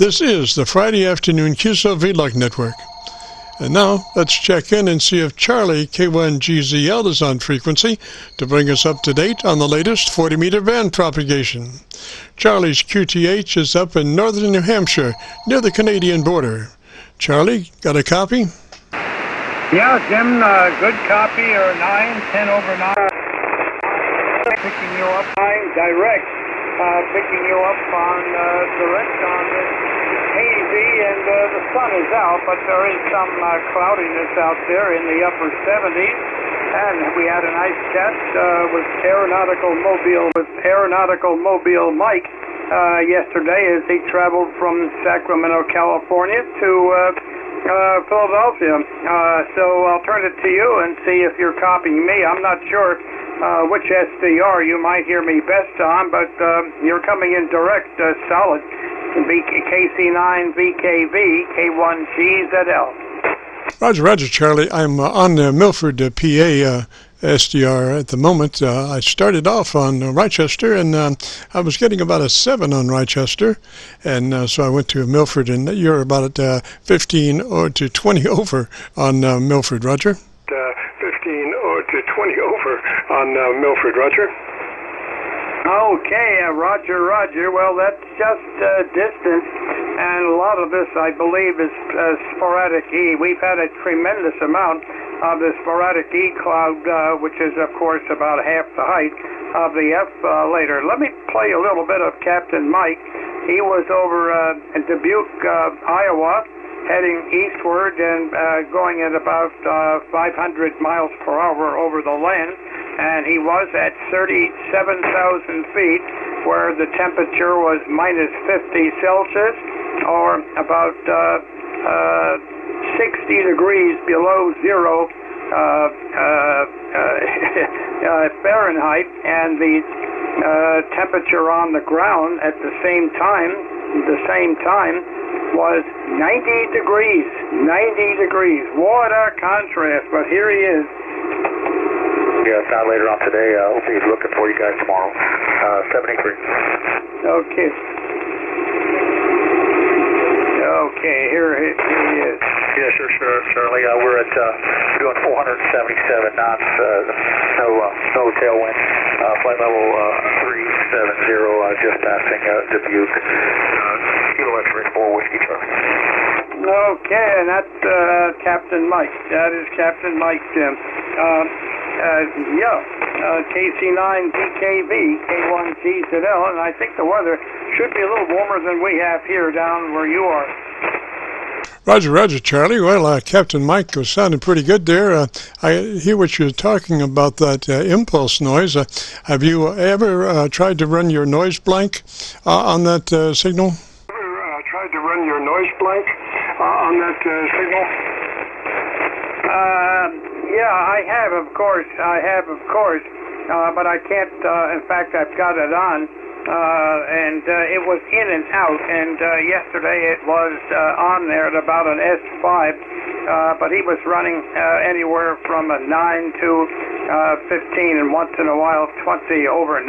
This is the Friday afternoon Qso-Vlog network. And now, let's check in and see if CHARLEY-K1GZL is on frequency to bring us up to date on the latest 40-meter band propagation. Charlie's QTH is up in northern New Hampshire, near the Canadian border. Charlie, got a copy? Yeah, Jim, good copy, or 10 over 9. Picking you up direct. Picking you up on direct on this hazy, and the sun is out, but there is some cloudiness out there in the upper 70s. And we had a nice chat with Aeronautical Mobile Mike yesterday as he traveled from Sacramento, California to Philadelphia. So I'll turn it to you and see if you're copying me. I'm not sure which SDR you might hear me best on, but you're coming in direct, solid. KC9VKV, K1GZL. Roger, Charlie. I'm on Milford, PA SDR at the moment. I started off on Rochester, and I was getting about a 7 on Rochester, and so I went to Milford, and you're about 15 or to 20 over on Milford, Roger. 15 or to 20 over on Milford, Roger. Okay, Roger. Well, that's just distance, and a lot of this, I believe, is sporadic E. We've had a tremendous amount of the sporadic E cloud, which is, of course, about half the height of the F later. Let me play a little bit of Captain Mike. He was over in Dubuque, Iowa, heading eastward and going at about 500 miles per hour over the land. And he was at 37,000 feet, where the temperature was minus 50 Celsius, or about 60 degrees below zero Fahrenheit, and the temperature on the ground at the same time was 90 degrees. 90 degrees. What a contrast! But here he is. Yeah, it's not later on today. We'll be looking for you guys tomorrow. 73. Okay. Okay, here he is. Yeah, sure, Charlie. We're at doing 477 knots. No tailwind. Flight level 370. Just passing Dubuque. Kilo X-ray 4 Whiskey Charlie. Okay, and that's Captain Mike. That is Captain Mike, Jim. KC9VKV, K1GZL, and I think the weather should be a little warmer than we have here down where you are. Roger, Charlie. Well, Captain Mike was sounding pretty good there. I hear what you're talking about, that impulse noise. Have you ever tried to run your noise blank on that signal? Ever tried to run your noise blank on that signal? Yeah, I have, of course, but I can't, in fact, I've got it on, and it was in and out, and yesterday it was on there at about an S5, but he was running anywhere from a 9 to 15, and once in a while 20 over 9,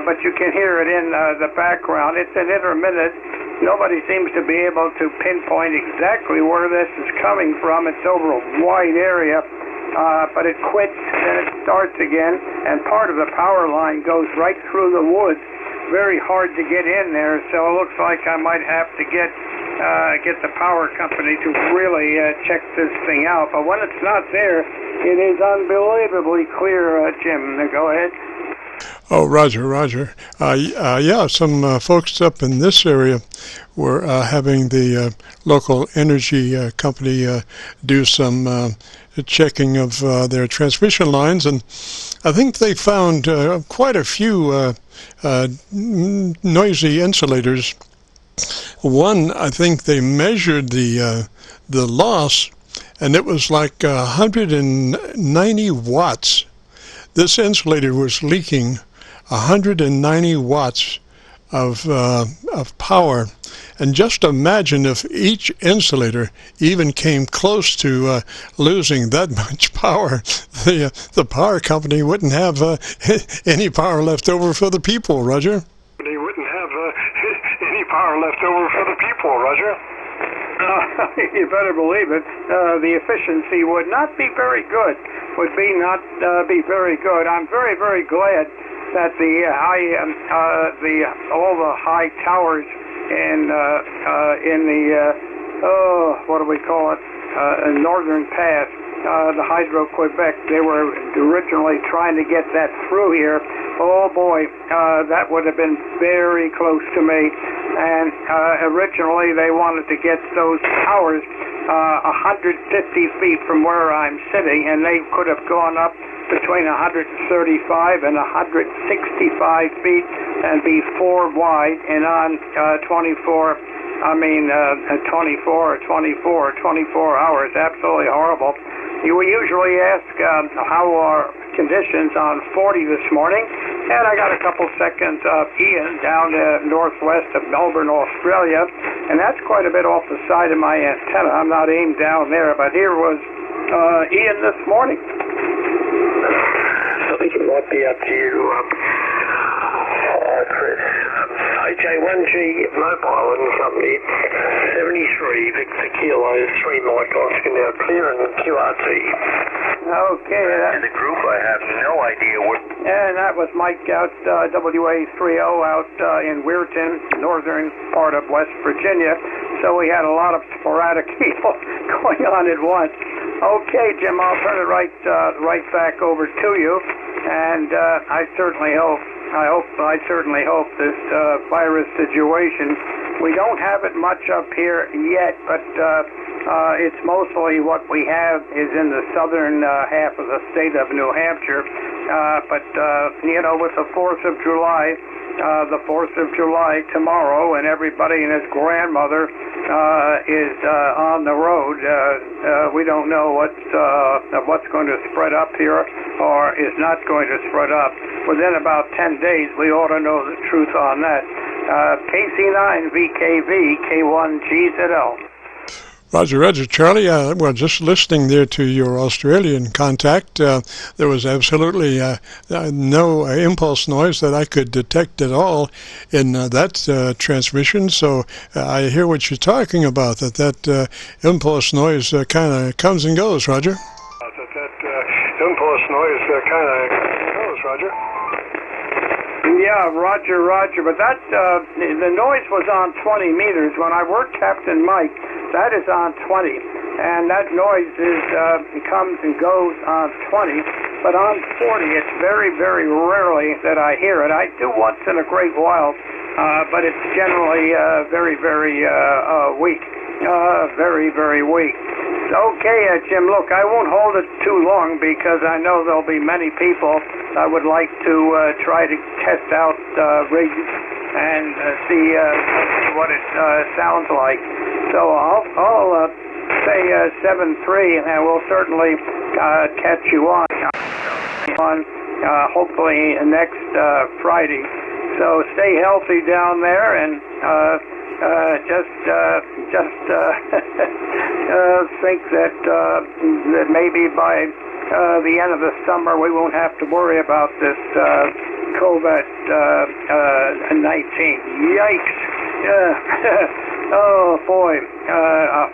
but you can hear it in the background. It's an intermittent. Nobody seems to be able to pinpoint exactly where this is coming from. It's over a wide area. But it quits, then it starts again, and part of the power line goes right through the woods. Very hard to get in there, so it looks like I might have to get the power company to really check this thing out. But when it's not there, it is unbelievably clear, Jim. Go ahead. Oh, Roger. Yeah, some folks up in this area were having the local energy company do some checking of their transmission lines, and I think they found quite a few noisy insulators. One, I think they measured the loss, and it was like 190 watts. This insulator was leaking 190 watts of power, and just imagine if each insulator even came close to losing that much power, the power company wouldn't have any power left over for the people, Roger. They wouldn't have any power left over for the people, Roger. You better believe it. The efficiency would not be very good. Would be not be very good. I'm very, very glad that all the high towers in the what do we call it? Northern Pass, the Hydro-Quebec. They were originally trying to get that through here. Oh boy, that would have been very close to me. And originally they wanted to get those towers 150 feet from where I'm sitting, and they could have gone up between 135 and 165 feet and be 4 wide and on 24 hours. Absolutely horrible. We usually ask how are conditions on 40 this morning, and I got a couple seconds of Ian down northwest of Melbourne, Australia, and that's quite a bit off the side of my antenna. I'm not aimed down there, but here was Ian this morning. I think it might be up to you, Chris. HA1G Mobile and Company, 73 Victor Kilo 3 Mike Oscar, now clear and QRT. Okay. In the group, I have no idea what... And that was Mike out, WA30 out in Weirton, northern part of West Virginia. So we had a lot of sporadic people going on at once. Okay, Jim, I'll turn it right back over to you. And I certainly hope this virus situation, we don't have it much up here yet, but it's mostly what we have is in the southern half of the state of New Hampshire. But with the 4th of July, tomorrow, and everybody and his grandmother is on the road. We don't know what's going to spread up here or is not going to spread up. Within about 10 days, we ought to know the truth on that. KC9VKV, K1GZL. Roger, Charlie. Well, just listening there to your Australian contact, there was absolutely no impulse noise that I could detect at all in that transmission. So I hear what you're talking about, that impulse noise kind of comes and goes, Roger. That impulse noise kind of goes, Roger. Yeah, Roger. But that the noise was on 20 meters. When I worked Captain Mike, that is on 20, and that noise comes and goes on 20. But on 40, it's very, very rarely that I hear it. I do once in a great while, but it's generally very, very weak. Very, very weak. Okay, Jim, look, I won't hold it too long because I know there'll be many people I would like to try to test out rigs and see what it sounds like. So I'll say 7-3, and we'll certainly catch you on hopefully next Friday. So stay healthy down there, and just think that maybe by the end of the summer we won't have to worry about this COVID-19. Yikes! Oh boy,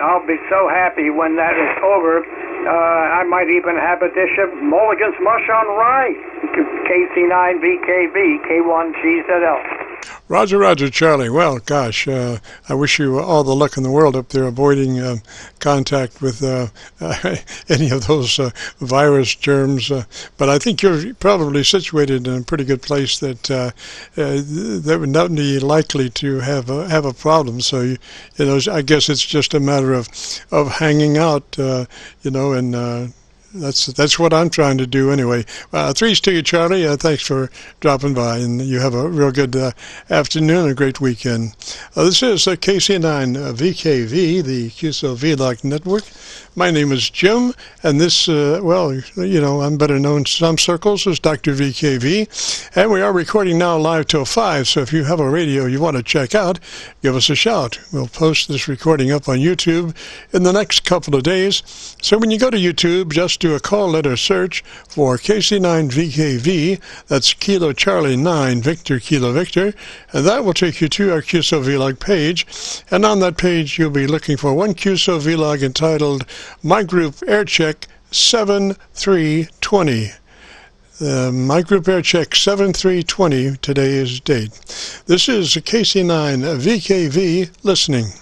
I'll be so happy when that is over. I might even have a dish of Mulligan's mush on rye. KC9VKV, K1GZL. Roger, Charlie. Well, gosh, I wish you all the luck in the world up there avoiding contact with any of those virus germs. But I think you're probably situated in a pretty good place that would not be likely to have a problem. So, I guess it's just a matter of hanging out, and that's what I'm trying to do anyway. Threes to you, Charlie. Thanks for dropping by, and you have a real good afternoon and a great weekend. This is KC9VKV, the Qso-Vlog network. My name is Jim, and this, I'm better known in some circles as Dr. VKV, and we are recording now live till 5, so if you have a radio you want to check out, give us a shout. We'll post this recording up on YouTube in the next couple of days. So when you go to YouTube, just do a call letter search for KC9VKV, that's Kilo Charlie 9 Victor Kilo Victor, and that will take you to our Qso-Vlog page. And on that page, you'll be looking for one Qso-Vlog entitled My Group AIRCHECK 7320. My Group AIRCHECK 7320, today is date. This is KC9VKV listening.